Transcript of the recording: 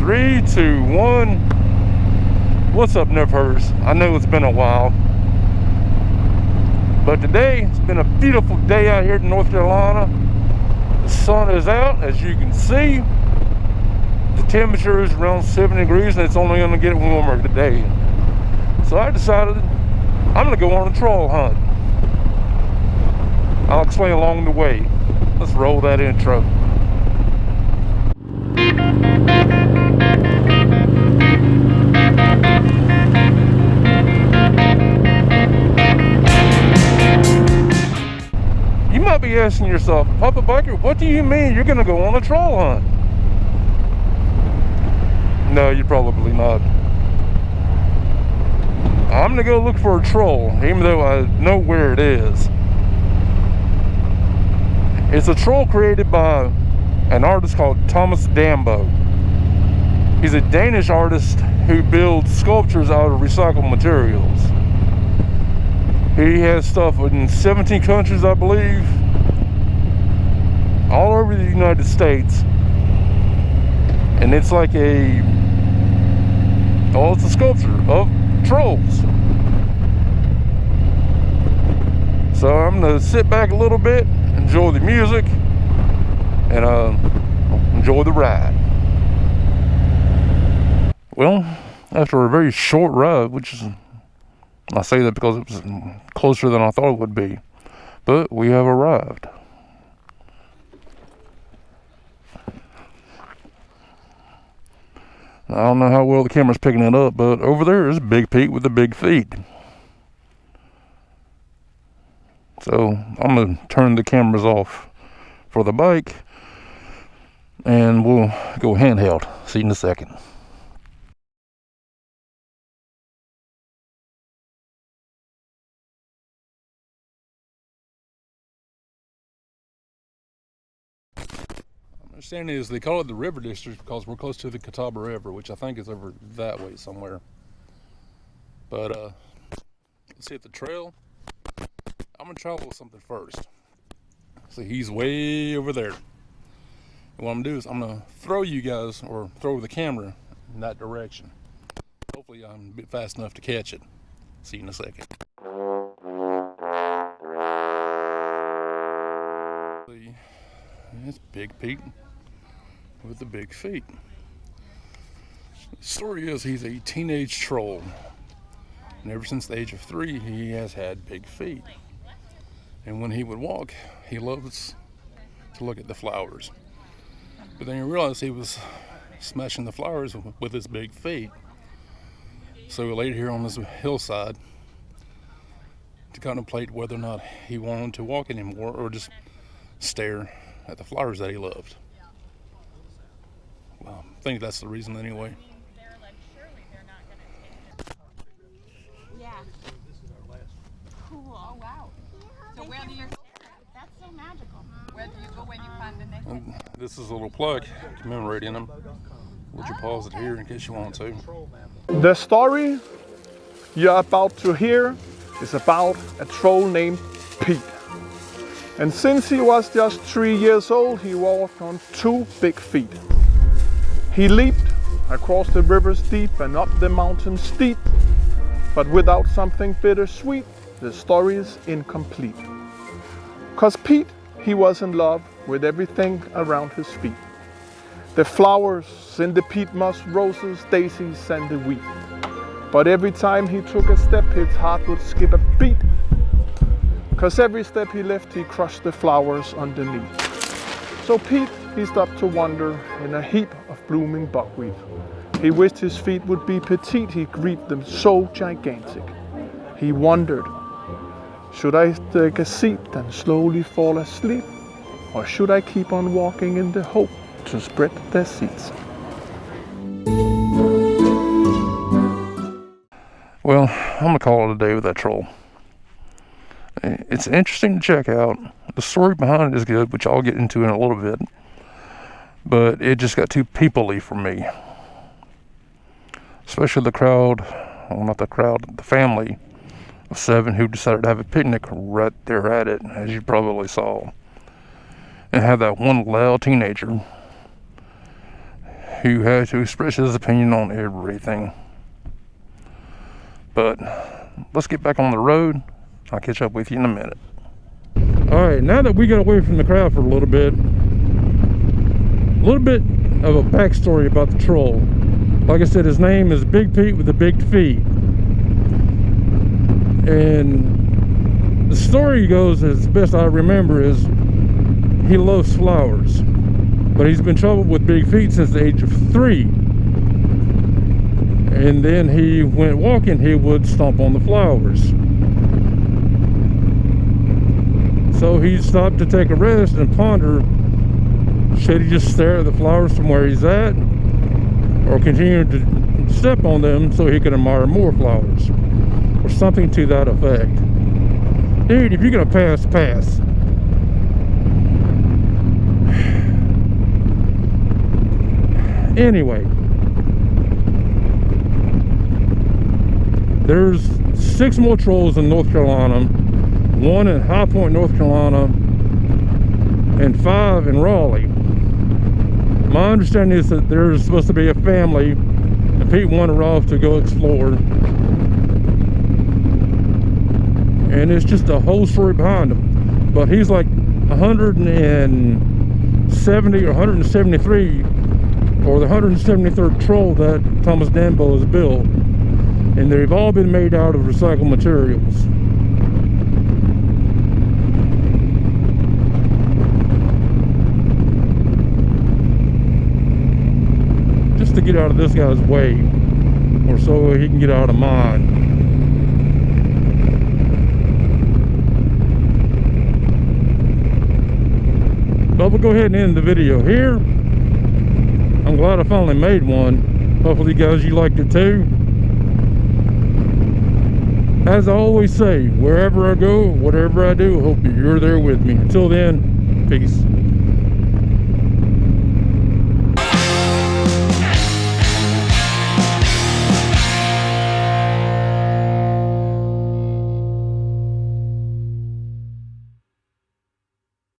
3, 2, 1. What's up, Nerfers? I know it's been a while, but today it's been a beautiful day out here in North Carolina. The sun is out, as you can see. The temperature is around 70 degrees, and it's only going to get warmer today. So I decided I'm going to go on a troll hunt. I'll explain along the way. Let's roll that intro. You might be asking yourself, Papa Biker, what do you mean you're going to go on a troll hunt? No, you're probably not. I'm going to go look for a troll, even though I know where it is. It's a troll created by an artist called Thomas Dambo. He's a Danish artist who builds sculptures out of recycled materials. He has stuff in 17 countries, I believe, all over the United States. And it's like it's a sculpture of trolls. So I'm going to sit back a little bit, enjoy the music, and enjoy the ride. Well, after a very short ride, which is, I say that because it was closer than I thought it would be, but we have arrived. I don't know how well the camera's picking it up, but over there is Big Pete with the big feet. So I'm going to turn the cameras off for the bike, and we'll go handheld. See you in a second. My understanding is they call it the River District because we're close to the Catawba River, which I think is over that way somewhere. But let's hit the trail. I'm gonna try a little something first. See, he's way over there. And what I'm gonna do is I'm gonna throw you guys, or throw the camera in that direction. Hopefully I'm a bit fast enough to catch it. See you in a second. See, it's Big Pete with the big feet. The story is he's a teenage troll, and ever since the age of 3 he has had big feet. And when he would walk, he loves to look at the flowers. But then he realized he was smashing the flowers with his big feet. So he laid here on this hillside to contemplate whether or not he wanted to walk anymore or just stare at the flowers that he loved. Well, I think that's the reason anyway. Yeah. Cool. Oh, wow. So where do you go? That's so magical. Where do you go when you find the necklace? And this is a little plaque commemorating him. Would you pause it here in case you want to? The story you're about to hear is about a troll named Pete. And since he was just 3 years old, he walked on 2 big feet. He leaped across the rivers deep and up the mountains steep, but without something bittersweet, the story is incomplete. 'Cause Pete, he was in love with everything around his feet. The flowers, centipede, moss, roses, daisies, and the wheat. But every time he took a step, his heart would skip a beat. 'Cause every step he left, he crushed the flowers underneath. So Pete, he stopped to wonder in a heap of blooming buckwheat. He wished his feet would be petite, he grieved them so gigantic. He wondered, should I take a seat and slowly fall asleep? Or should I keep on walking in the hope to spread their seeds? Well, I'm gonna call it a day with that troll. It's interesting to check out. The story behind it is good, which I'll get into in a little bit. But it just got too people-y for me. Especially the crowd, well, not the crowd, the family of 7 who decided to have a picnic right there at it, as you probably saw. And had that one loud teenager who had to express his opinion on everything. But let's get back on the road. I'll catch up with you in a minute. All right, now that we got away from the crowd for a little bit of a backstory about the troll. Like I said, his name is Big Pete with the big feet. And the story goes, as best I remember, is he loves flowers. But he's been troubled with big feet since the age of 3. And then he went walking, he would stomp on the flowers. So he stopped to take a rest and ponder, should he just stare at the flowers from where he's at, or continue to step on them so he can admire more flowers, or something to that effect. Dude, if you're gonna pass, pass. Anyway, there's 6 more trolls in North Carolina, 1 in High Point, North Carolina, and 5 in Raleigh. My understanding is that there's supposed to be a family, and Pete wandered off to go explore. And it's just a whole story behind him. But he's like 170 or 173, or the 173rd troll that Thomas Danbo has built. And they've all been made out of recycled materials. To get out of this guy's way, or so he can get out of mine. But we'll go ahead and end the video here. I'm glad I finally made one. Hopefully guys, you liked it too. As I always say, wherever I go, whatever I do, hope you're there with me. Until then, peace.